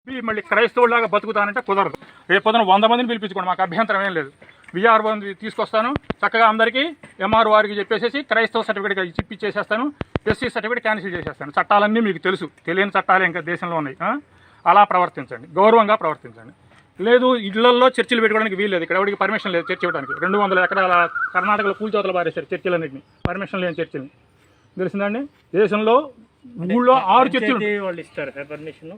మళ్ళీ క్రైస్తవులాగా బతుకుతానంటే కుదరదు. రేపు పొద్దున 100 మందిని పిలిపించుకోండి, మాకు అభ్యంతరం ఏం లేదు. విఆర్ఓ తీసుకొస్తాను, చక్కగా అందరికీ ఎంఆర్ఓ వారికి చెప్పేసి క్రైస్తవ సర్టిఫికేట్ ఇప్పించేసేస్తాను, ఎస్సీ సర్టిఫికేట్ క్యాన్సిల్ చేసేస్తాను. చట్టాలన్నీ మీకు తెలుసు, తెలియని చట్టాలు ఇంకా దేశంలో ఉన్నాయి. అలా ప్రవర్తించండి, గౌరవంగా ప్రవర్తించండి. లేదు ఇళ్లలో చర్చిలు పెట్టుకోవడానికి వీల్లేదు, ఇక్కడ ఎవరికి పర్మిషన్ లేదు చర్చ ఇవ్వడానికి. 200 ఎకరాల కర్ణాటకలో కూల్చోతలు పారేశారు చర్చిలన్నింటినీ, పర్మిషన్ లేని చర్చిని. తెలిసిందండి, దేశంలో ఊళ్ళో 6 చర్చిలు వాళ్ళు ఇస్తారు పర్మిషన్.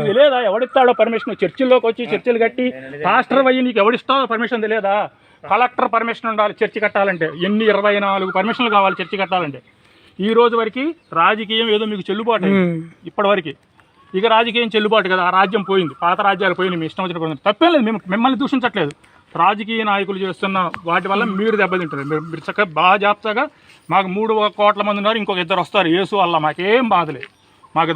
తెలియదా ఎవడిస్తాడో పర్మిషన్? చర్చిల్లోకి వచ్చి చర్చిలు కట్టి పాస్టర్ అయ్యి నీకు ఎవడిస్తాడో పర్మిషన్ తెలియదా? కలెక్టర్ పర్మిషన్ ఉండాలి చర్చి కట్టాలంటే. 24 పర్మిషన్లు కావాలి చర్చి కట్టాలంటే. ఈ రోజు వరకు రాజకీయం ఏదో మీకు చెల్లుబాటు ఇప్పటి వరకు. ఇక రాజకీయం చెల్లుబాటు కదా, ఆ రాజ్యం పోయింది, పాత రాజ్యాలు పోయినాయి, మీ ఇష్టం వచ్చినప్పుడు తప్పేం లేదు. మిమ్మల్ని దూషించట్లేదు. రాజకీయ నాయకులు చేస్తున్న వాటి వల్ల మీరు దెబ్బతింటారు. మీరు చక్కగా బాగా జాగ్రత్తగా, మాకు 3 కోట్ల మంది ఉన్నారు, ఇంకొక 2 వస్తారు, యేసు వల్ల మాకేం బాధలేదు, మాకు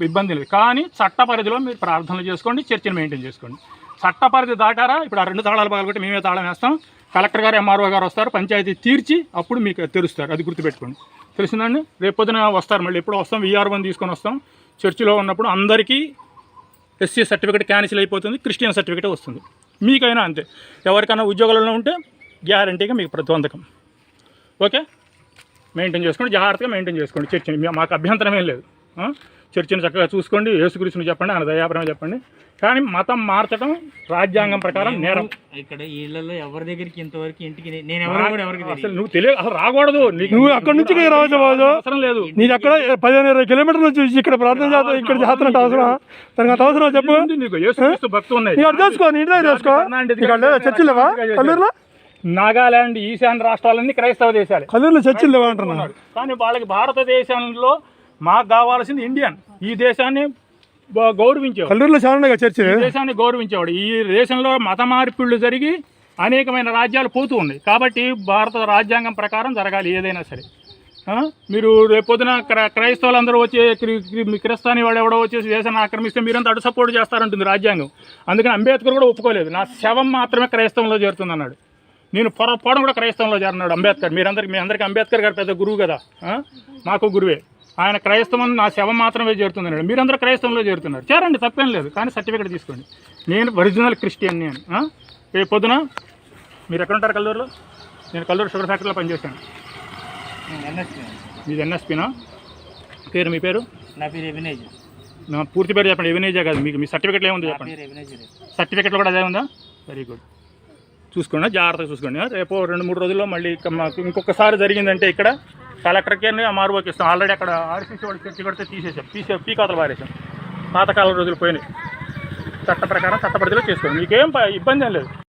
ఇబ్బంది లేదు. కానీ చట్ట పరిధిలో మీరు ప్రార్థనలు చేసుకోండి, చర్చను మెయింటైన్ చేసుకోండి. చట్ట పరిధి దాటారా, ఇప్పుడు ఆ 2 తాళాలు పగలగొట్టి మేమే తాళం వేస్తాం, కలెక్టర్ గారు ఎంఆర్ఓ గారు వస్తారు, పంచాయతీ తీర్చి అప్పుడు మీకు తెరుస్తారు. అది గుర్తుపెట్టుకోండి. తెలిసిందండి, రేపు పొద్దున వస్తారు, మళ్ళీ ఎప్పుడు వస్తాం, విఆర్ఓని తీసుకొని వస్తాం. చర్చిలో ఉన్నప్పుడు అందరికీ ఎస్సీ సర్టిఫికేట్ క్యాన్సిల్ అయిపోతుంది, క్రిస్టియన్ సర్టిఫికేట్ వస్తుంది. మీకైనా అంతే. ఎవరికైనా ఉద్యోగాలలో ఉంటే గ్యారంటీగా మీకు ప్రతిబంధకం. ఓకే, మెయింటైన్ చేసుకోండి, జాగ్రత్తగా మెయింటైన్ చేసుకోండి చర్చిని. మాకు అభ్యంతరం ఏం లేదు. చర్చిని చక్కగా చూసుకోండి, యేసుక్రీస్తుని చెప్పండి, ఆయన దయాపరమే చెప్పండి. కానీ మతం మార్చడం రాజ్యాంగం ప్రకారం నేరం. ఇక్కడ ఇళ్లలో ఎవరి దగ్గరికి ఇంతవరకు ఇంటికి నేను ఎవరికి అసలు నువ్వు తెలియదు, అసలు రాకూడదు. నువ్వు అక్కడి నుంచి రావచ్చు, అవసరం లేదు. నీకు అక్కడ 15-20 కిలోమీటర్ల నుంచి ఇక్కడ ప్రార్థన చేస్తా, ఇక్కడ చేస్తున్నట్టు అవసరం తనకు అంత అవసరం చెప్పు. నీకు యేసుక్రీస్తు భక్తులు ఉన్నాయి, చేసుకో, నీ ఇంట్లో చేసుకో. చర్చిలు లేవా కల్లూరులో? నాగాలాండ్, ఈశాన్య రాష్ట్రాలన్నీ క్రైస్తవ దేశాలు, కల్లూరులో చర్చిలు లేవా అంటున్నాను. కానీ వాళ్ళకి భారతదేశంలో మాకు కావాల్సింది ఇండియన్. ఈ దేశాన్ని గౌరవించేవాడు, కల్లూరులో చాలా చర్చి, దేశాన్ని గౌరవించేవాడు. ఈ దేశంలో మత మార్పిళ్లు జరిగి అనేకమైన రాజ్యాలు పోతూ ఉన్నాయి. కాబట్టి భారత రాజ్యాంగం ప్రకారం జరగాలి ఏదైనా సరే. మీరు రేపొద్దున క్రైస్తవులు అందరూ వచ్చి క్రిస్తాని వాడు ఎవడో వచ్చేసి దేశాన్ని ఆక్రమిస్తే మీరంతా అటు సపోర్ట్ చేస్తారంటుంది రాజ్యాంగం. అందుకని అంబేద్కర్ కూడా ఒప్పుకోలేదు, నా శవం మాత్రమే క్రైస్తవంలో చేరుతుంది అన్నాడు. నేను పొరపాటు కూడా క్రైస్తవంలో చేరినాడు అంబేద్కర్. మీ అందరికీ అంబేద్కర్ గారు పెద్ద గురువు కదా, మాకు గురువే. ఆయన క్రైస్తవం నా శవం మాత్రమే చేరుతుందన్నాడు. మీరందరూ క్రైస్తవంలో చేరుతున్నారు, చేరండి, తప్పేం లేదు. కానీ సర్టిఫికేట్ తీసుకోండి. నేను ఒరిజినల్ క్రిస్టియన్. నేను రేపు పొద్దున మీరు ఎక్కడ ఉంటారు? కల్లూరులో. నేను కల్లూరు షుగర్ ఫ్యాక్టరీలో పనిచేశాను. మీది ఎన్ఎస్పీనా? పేరు, మీ పేరు? నా పేరు ఎవినేజ్. నా పూర్తి పేరు చెప్పండి. ఎవినేజే కాదు, మీకు మీ సర్టిఫికేట్లో ఏముందో చెప్పండి. సర్టిఫికేట్లో కూడా అదే ఉందా? వెరీ గుడ్, చూసుకోండి, జాగ్రత్తగా చూసుకోండి. రేపు 2-3 రోజుల్లో మళ్ళీ ఇంకొకసారి జరిగిందంటే ఇక్కడ కలెక్టర్కి ఎంఆర్ఓకి ఇస్తాం. ఆల్రెడీ అక్కడ ఆర్సీసీ వాళ్ళు చర్చి కొడితే తీసేసాం, పీకాతలు పారేసాం. పాతకాలం రోజులు పోయినాయి. చట్ట ప్రకారం చట్ట పరిధిలో చేసుకోండి, మీకేం ఇబ్బంది ఏం లేదు.